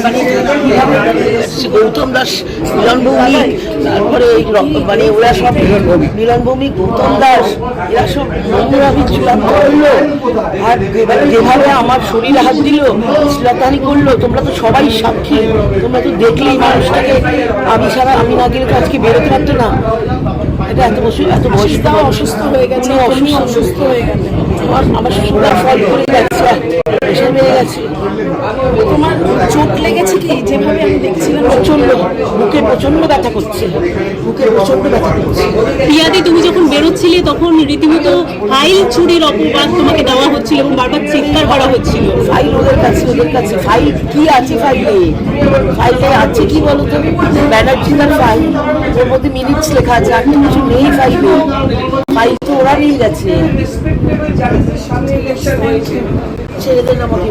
মানে গৌতম দাস, মিলন ভৌমিক, তারপরে মানে ওরা সব মিলন ভৌমিক, গৌতম দাস, এরা সব বন্ধুরা চূড়ান্ত করলো। আর যেভাবে আমার শরীরে হাত দিল, শ্লীলতাহানি করলো, তোমরা তো সবাই সাক্ষী, তোমরা তো দেখলেই মানুষটাকে। আমি ছাড়া, আমি না গেলে তো আজকে বেরোতে পারতো না। এটা এত বয়সটাও অসুস্থ হয়ে গেছে, অসুস্থ হয়ে গেছে। আমার সুগার ফল করে যাচ্ছে, প্রেশার বেড়ে গেছে। তোমার চোট লেগেছে কি? যেভাবে আমি দেখছিলাম প্রচন্ড বুকে প্রচন্ড ব্যথা করছে, বুকে প্রচন্ড ব্যথা করছে। পিয়াদি, তুমি যখন বেরোচ্ছিলে তখন রীতিমতো ফাইল চুরির অপবাদ তোমাকে দেওয়া হচ্ছিল এবং বারবার চিৎকার করা হচ্ছিল। ফাইল ওদের কাছে ফাইল কি আছে? ফাইলে আছে কি বলতো? ব্যানার্জিটার ফাইল, ওর মধ্যে মিনিটস লেখা আছে, আর কিছু নেই ফাইল তো ওরা নিয়ে গেছে। ছেড়ে দেন আমাকে।